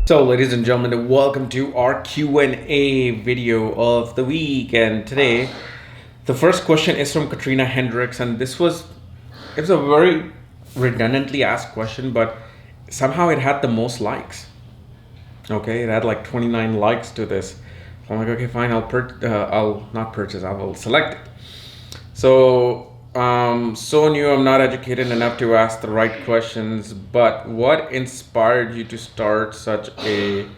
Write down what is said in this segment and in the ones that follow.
So ladies and gentlemen, welcome to our Q&A video of the week. And today, the first question is from Katrina Hendricks. And it was a very redundantly asked question, but somehow it had the most likes. Okay, it had like 29 likes to this. I'm like, okay, fine, I'll not purchase, I will select it. So new, I'm not educated enough to ask the right questions, but what inspired you to start such a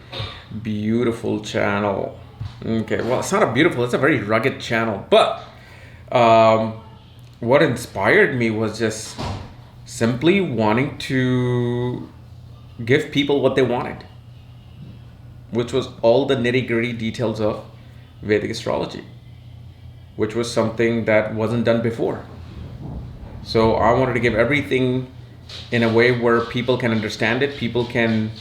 beautiful channel? Okay, well, it's not a beautiful, it's a very rugged channel, but um, what inspired me was just simply wanting to give people what they wanted, which was all the nitty-gritty details of Vedic astrology, which was something that wasn't done before. So I wanted to give everything in a way where people can understand it, people can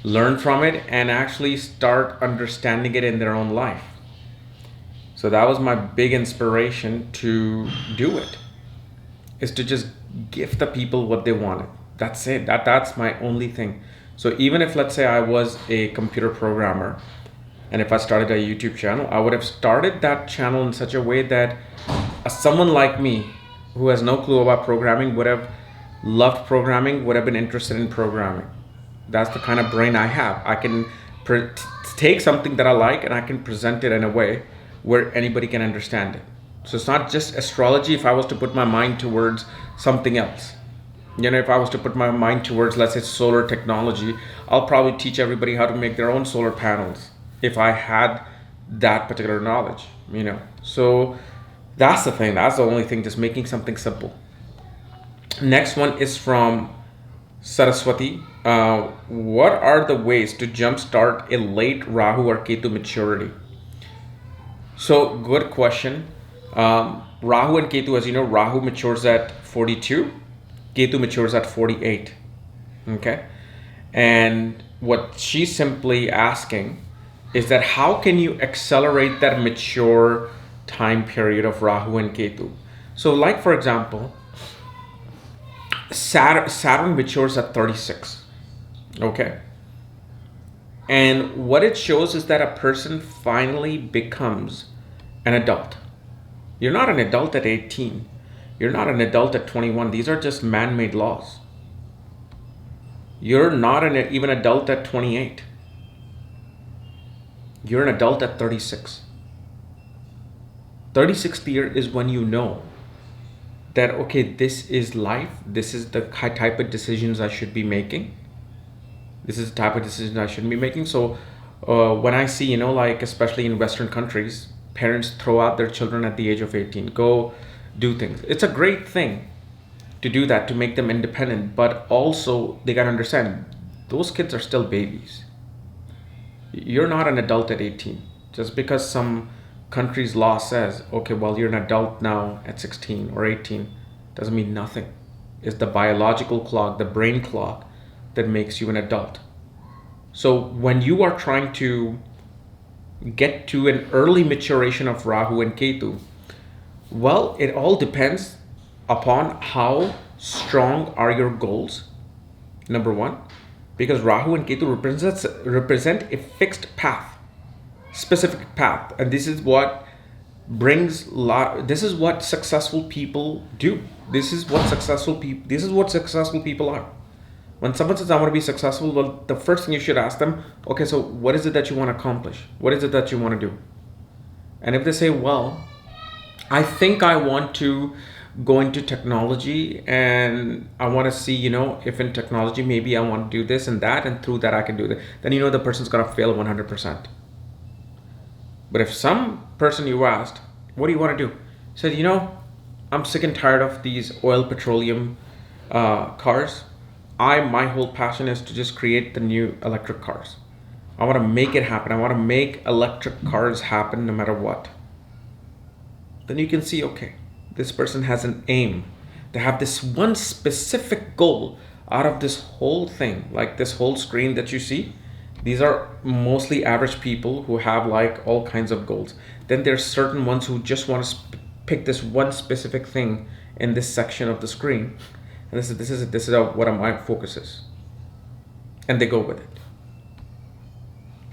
learn from it, and actually start understanding it in their own life. So that was my big inspiration to do it, is to just give the people what they wanted. That's it. That's my only thing. So even if, let's say, I was a computer programmer, and if I started a YouTube channel, I would have started that channel in such a way that someone like me who has no clue about programming would have loved programming, would have been interested in programming. That's the kind of brain I have. I can take something that I like and I can present it in a way where anybody can understand it. So it's not just astrology. If I was to put my mind towards something else, if I was to put my mind towards, let's say, solar technology, I'll probably teach everybody how to make their own solar panels if I had that particular knowledge, So that's the thing. That's the only thing, just making something simple. Next one is from Saraswati. What are the ways to jumpstart a late Rahu or Ketu maturity? So, good question. Rahu and Ketu, as you know, Rahu matures at 42, Ketu matures at 48. Okay? And what she's simply asking is that how can you accelerate that mature time period of Rahu and Ketu? So like, for example, Saturn matures at 36. Okay? And what it shows is that a person finally becomes an adult. You're not an adult at 18. You're not an adult at 21. These are just man-made laws. You're not even adult at 28. You're an adult at 36. 36th year is when you know that, okay, this is life. This is the type of decisions I should be making. This is the type of decisions I shouldn't be making. So when I see, like especially in Western countries, parents throw out their children at the age of 18, go do things. It's a great thing to do that, to make them independent, but also they got to understand those kids are still babies. You're not an adult at 18. Just because some country's law says, okay, well, you're an adult now at 16 or 18, doesn't mean nothing. It's the biological clock, the brain clock, that makes you an adult. So when you are trying to get to an early maturation of Rahu and Ketu, well, it all depends upon how strong are your goals, number one, because Rahu and Ketu represent a fixed path, specific path, and this is what this is what successful people do. This is what successful people are. When someone says, I want to be successful, well, the first thing you should ask them, okay, so what is it that you want to accomplish? What is it that you want to do? And if they say, well, I think I want to go into technology and I want to see, if in technology, maybe I want to do this and that, and through that I can do that, then the person's going to fail 100%. But if some person you asked, what do you want to do? Said, I'm sick and tired of these oil petroleum cars. My whole passion is to just create the new electric cars. I want to make it happen. I want to make electric cars happen no matter what. Then you can see, okay, this person has an aim. They have this one specific goal out of this whole thing, like this whole screen that you see. These are mostly average people who have like all kinds of goals. Then there's certain ones who just want to pick this one specific thing in this section of the screen. And this is what my focus is. And they go with it.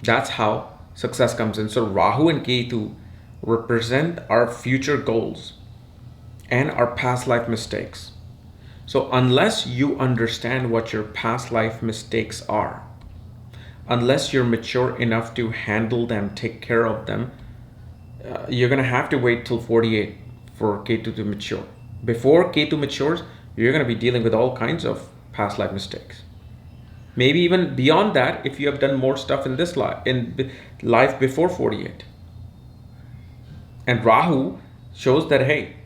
That's how success comes in. So Rahu and Ketu represent our future goals and our past life mistakes. So unless you understand what your past life mistakes are, unless you're mature enough to handle them, take care of them, you're going to have to wait till 48 for Ketu to mature. Before Ketu matures, you're going to be dealing with all kinds of past life mistakes. Maybe even beyond that, if you have done more stuff in this life before 48. And Rahu shows that, hey,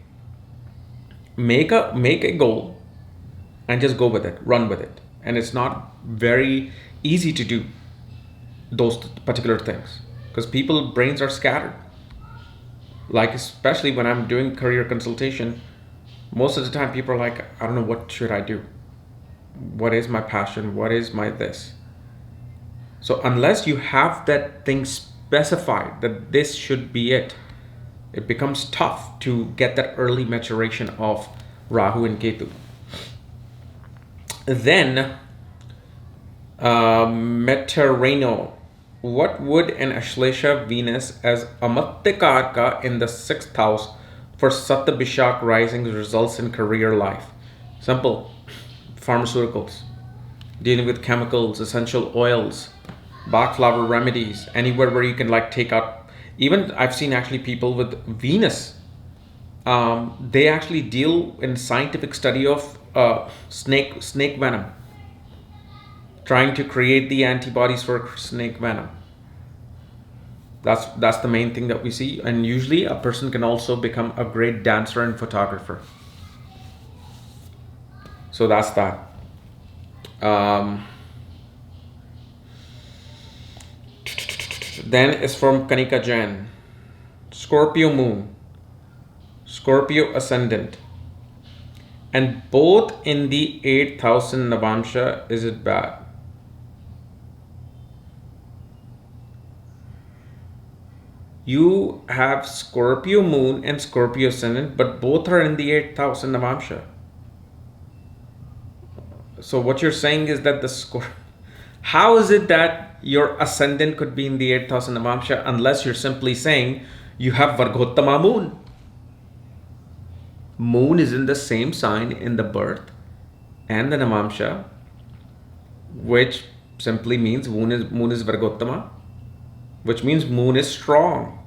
make a goal and just go with it, run with it. And it's not very easy to do those particular things because people's brains are scattered. Like, especially when I'm doing career consultation, most of the time people are like, I don't know, what should I do? What is my passion? What is my this? So unless you have that thing specified that this should be it, it becomes tough to get that early maturation of Rahu and Ketu. Then, Meterano. What would an Ashlesha Venus as Amatyakarka in the 6th house for Satabhishak rising results in career life? Simple. Pharmaceuticals, dealing with chemicals, essential oils, Bach flower remedies, anywhere where you can like take out. Even I've seen actually people with Venus, they actually deal in scientific study of snake venom, trying to create the antibodies for snake venom. That's the main thing that we see. And usually a person can also become a great dancer and photographer. So that's that. Then it's from Kanika Jain. Scorpio moon, Scorpio ascendant, and both in the 8th house in Navamsha. Is it bad? You have Scorpio moon and Scorpio ascendant, but both are in the 8th house in Navamsha. So what you're saying is that how is it that your ascendant could be in the 8th house in Navamsha unless you're simply saying you have Vargottama moon? Moon is in the same sign in the birth and the Navamsha, which simply means moon is Vargottama, which means moon is strong.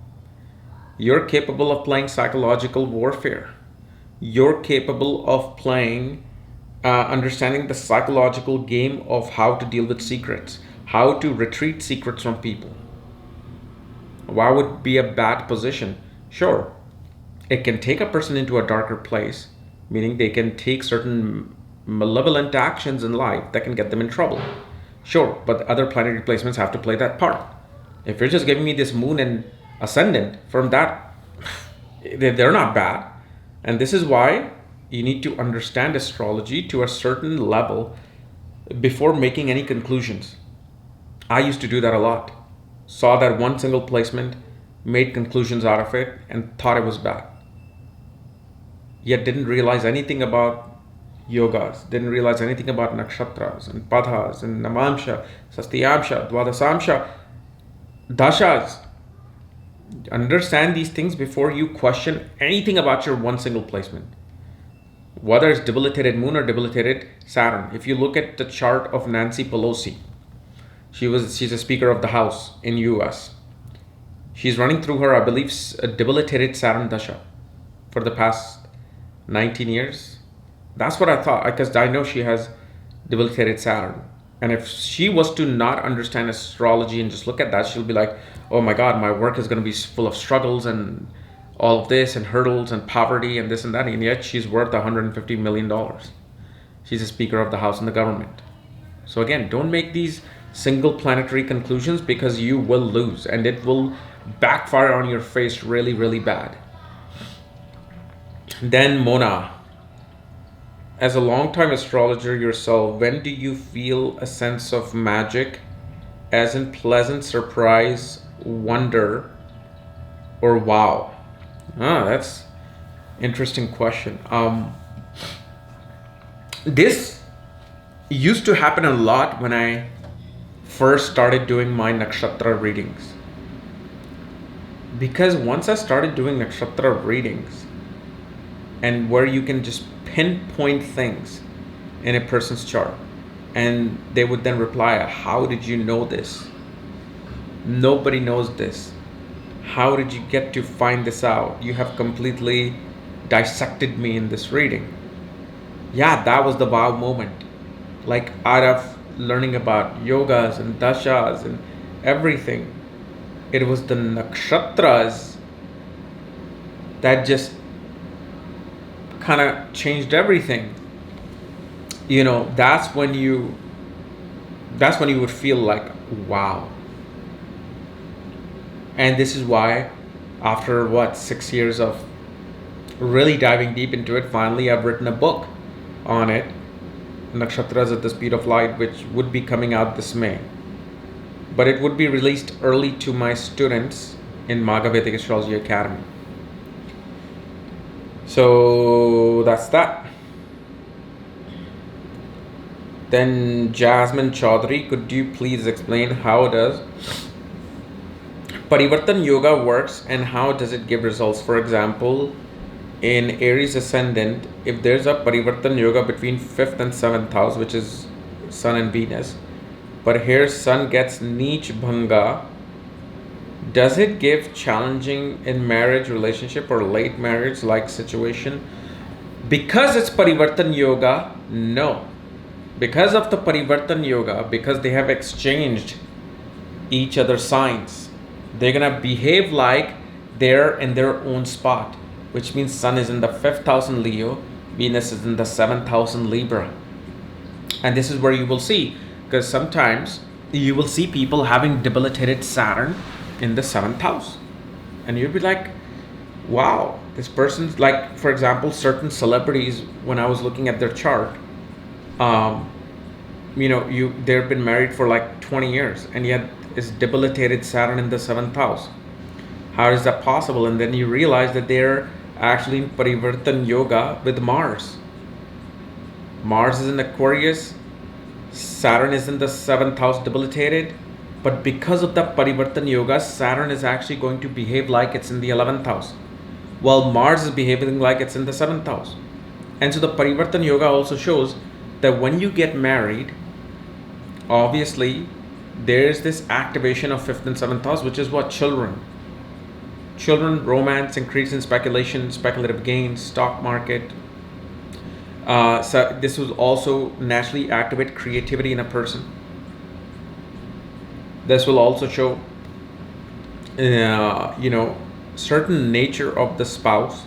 You're capable of playing psychological warfare. You're capable of playing understanding the psychological game of how to deal with secrets, how to retreat secrets from people. Why would it be a bad position? Sure, it can take a person into a darker place, meaning they can take certain malevolent actions in life that can get them in trouble. Sure, but other planetary placements have to play that part. If you're just giving me this moon and ascendant from that, they're not bad. And this is why you need to understand astrology to a certain level before making any conclusions. I used to do that a lot. Saw that one single placement, made conclusions out of it, and thought it was bad. Yet didn't realize anything about yogas, didn't realize anything about nakshatras and padhas and namamsha, sastiyamsha, dwadasamsha, dashas. Understand these things before you question anything about your one single placement. Whether it's debilitated moon or debilitated Saturn. If you look at the chart of Nancy Pelosi, she's a Speaker of the House in US. She's running through her, I believe, a debilitated Saturn dasha for the past 19 years. That's what I thought, because I know she has debilitated Saturn. And if she was to not understand astrology and just look at that, she'll be like, oh my God, my work is going to be full of struggles and all of this and hurdles and poverty and this and that. And yet she's worth $150 million. She's a Speaker of the House in the government. So again, don't make these single planetary conclusions, because you will lose and it will backfire on your face really, really bad. Then Mona. As a long-time astrologer yourself, when do you feel a sense of magic, as in pleasant surprise, wonder, or wow? That's interesting question. This used to happen a lot when I first started doing my nakshatra readings. Because once I started doing nakshatra readings, and where you can just pinpoint things in a person's chart, and they would then reply, how did you know this? Nobody knows this. How did you get to find this out? You have completely dissected me in this reading. Yeah, that was the wow moment. Like, out of learning about yogas and dashas and everything, it was the nakshatras that just kind of changed everything. You know, that's when you would feel like, wow. And this is why, after 6 years of really diving deep into it, finally I've written a book on it, Nakshatras at the Speed of Light, which would be coming out this May. But it would be released early to my students in Maga Vedic Astrology Academy. So that's that. Then Jasmine Chaudhary, could you please explain how does Parivartan Yoga works and how does it give results? For example, in Aries Ascendant, if there's a Parivartan Yoga between 5th and 7th house, which is Sun and Venus, but here Sun gets Neech Bhanga, does it give challenging in marriage, relationship, or late marriage like situation? Because it's Parivartan Yoga, no. Because of the Parivartan Yoga, because they have exchanged each other's signs, they're gonna behave like they're in their own spot, which means Sun is in the 5th house in Leo, Venus is in the 7th house in Libra. And this is where you will see, because sometimes you will see people having debilitated Saturn in the 7th house. And you'll be like, wow, this person's like, for example, certain celebrities, when I was looking at their chart, they've been married for like 20 years and yet it's debilitated Saturn in the 7th house. How is that possible? And then you realize that they're actually in Parivartan Yoga with Mars. Mars is in Aquarius, Saturn is in the 7th house debilitated, but because of the Parivartan Yoga, Saturn is actually going to behave like it's in the 11th house, while Mars is behaving like it's in the 7th house. And so the Parivartan Yoga also shows that when you get married, obviously there's this activation of 5th and 7th house, which is what? Children, romance, increase in speculation, speculative gains, stock market. So this will also naturally activate creativity in a person. This will also show, certain nature of the spouse,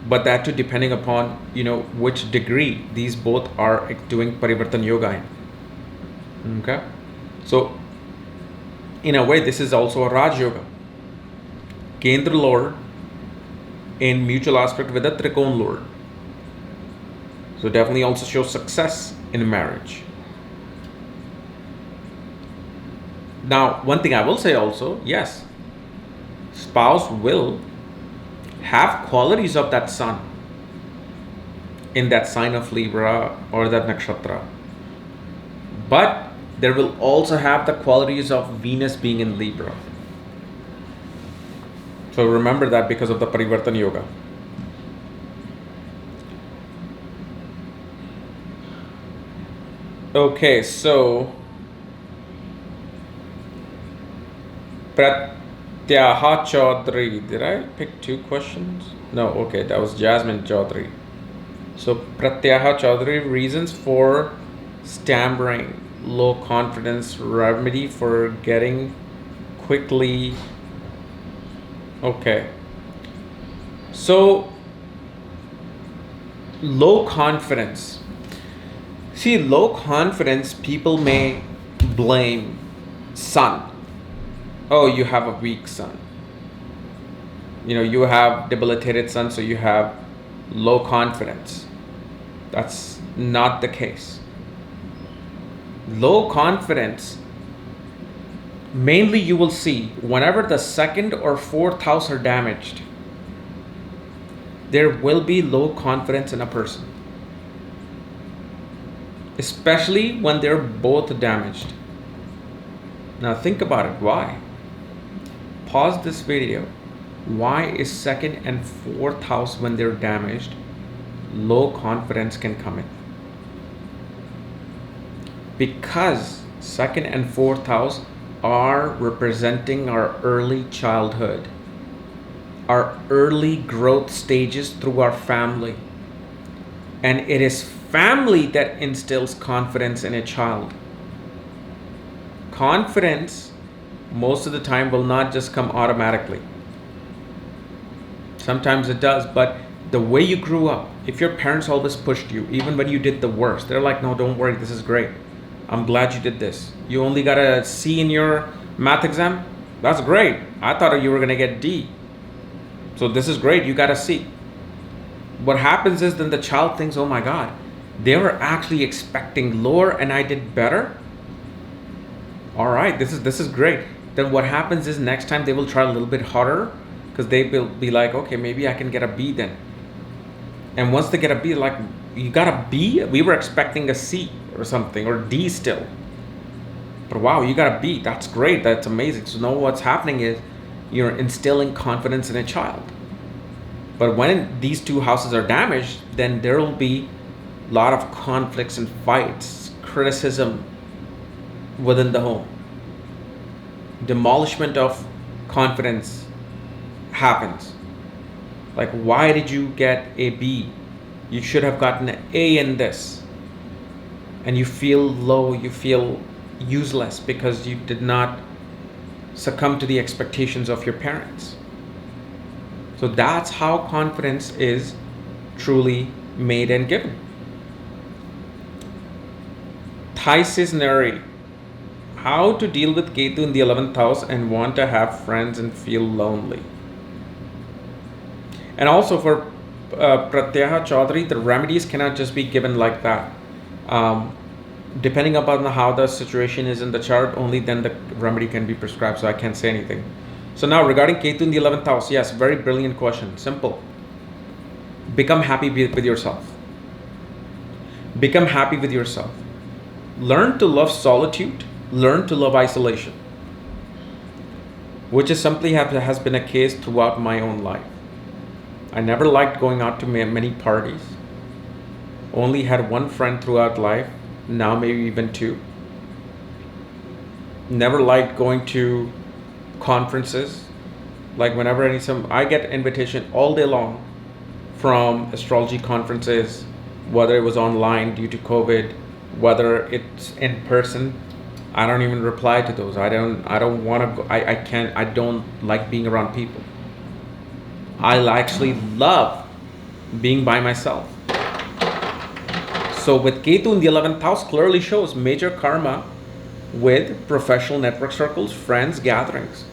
but that too depending upon, which degree these both are doing Parivartan Yoga in. Okay. So in a way, this is also a Raj Yoga. Kendra Lord in mutual aspect with a Trikon Lord. So definitely also shows success in marriage. Now, one thing I will say also, yes, spouse will have qualities of that Sun in that sign of Libra or that nakshatra. But there will also have the qualities of Venus being in Libra. So remember that because of the Parivartan Yoga. Okay, so Pratyaha Chaudhary. Did I pick two questions? No, okay, that was Jasmine Chaudhary. So Pratyaha Chaudhary, reasons for stammering, low confidence, remedy for getting quickly. Okay. So low confidence. See, low confidence, people may blame Sun. Oh, you have a weak Sun. You have debilitated Sun, so you have low confidence. That's not the case. Low confidence, mainly you will see whenever the 2nd or 4th house are damaged, there will be low confidence in a person. Especially when they're both damaged. Now think about it. Why? Pause this video. Why is second and fourth house, when they're damaged, low confidence can come in? Because second and fourth house are representing our early childhood, our early growth stages through our family. And it is family that instills confidence in a child. Confidence, most of the time, will not just come automatically. Sometimes it does, but the way you grew up, if your parents always pushed you, even when you did the worst, they're like, no, don't worry, this is great. I'm glad you did this. You only got a C in your math exam? That's great. I thought you were going to get D. So this is great, you got a C. What happens is then the child thinks, oh my God, they were actually expecting lower and I did better. All right, this is great. Then what happens is next time they will try a little bit harder, because they will be like, okay, maybe I can get a B then. And once they get a B, like, you got a B? We were expecting a C or something, or D still. But wow, you got a B. That's great. That's amazing. So now what's happening is you're instilling confidence in a child. But when these two houses are damaged, then there will be a lot of conflicts and fights, criticism within the home. Demolishment of confidence happens. Like, why did you get a B? You should have gotten an A in this. And you feel low, you feel useless because you did not succumb to the expectations of your parents. So that's how confidence is truly made and given. Thesis Neri. How to deal with Ketu in the 11th house and want to have friends and feel lonely. And also for Pratyaha Chaudhary, the remedies cannot just be given like that. Depending upon how the situation is in the chart, only then the remedy can be prescribed, so I can't say anything. So now regarding Ketu in the 11th house, yes, very brilliant question, simple. Become happy with yourself. Become happy with yourself. Learn to love solitude, learn to love isolation, which is simply has been a case throughout my own life. I never liked going out to many parties. Only had one friend throughout life, now maybe even two. Never liked going to conferences. Like whenever I get invitation all day long from astrology conferences, whether it was online due to COVID, whether it's in person. I don't even reply to those. I don't want to go. I don't like being around people. I actually love being by myself. So with Ketu in the 11th house clearly shows major karma with professional network circles, friends, gatherings.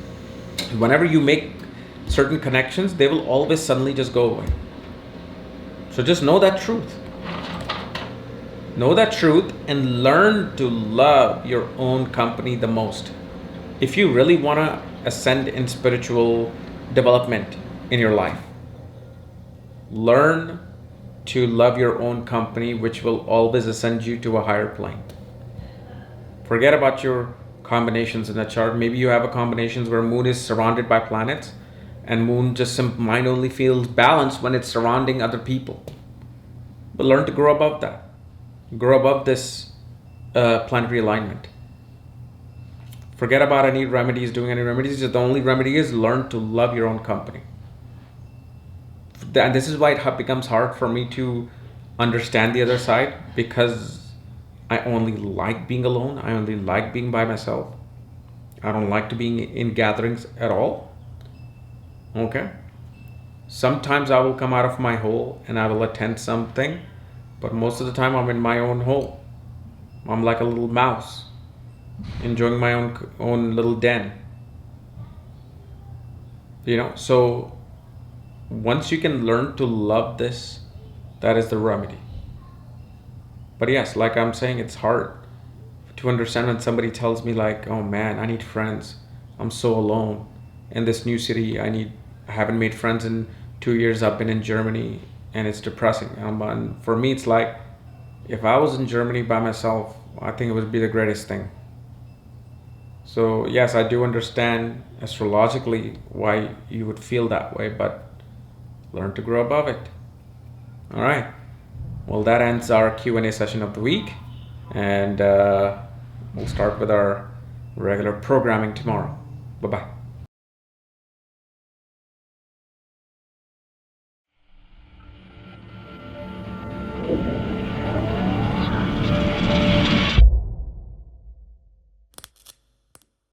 Whenever you make certain connections, they will always suddenly just go away. So just know that truth. Know that truth and learn to love your own company the most. If you really want to ascend in spiritual development in your life, learn to love your own company, which will always ascend you to a higher plane. Forget about your combinations in the chart. Maybe you have a combinations where moon is surrounded by planets and moon just mind only feels balanced when it's surrounding other people. But learn to grow above that. Grow above this planetary alignment. Forget about any remedies, doing any remedies. The only remedy is learn to love your own company. And this is why it becomes hard for me to understand the other side, because I only like being alone. I only like being by myself. I don't like to be in gatherings at all. Okay? Sometimes I will come out of my hole and I will attend something, but most of the time I'm in my own hole. I'm like a little mouse, enjoying my own little den. So once you can learn to love this, that is the remedy. But yes, like I'm saying, it's hard to understand when somebody tells me like, oh man, I need friends. I'm so alone in this new city. I haven't made friends in 2 years. I've been in Germany and it's depressing. And for me, it's like, if I was in Germany by myself, I think it would be the greatest thing. So yes, I do understand astrologically why you would feel that way, but learn to grow above it. All right. Well, that ends our Q&A session of the week, and we'll start with our regular programming tomorrow. Bye-bye.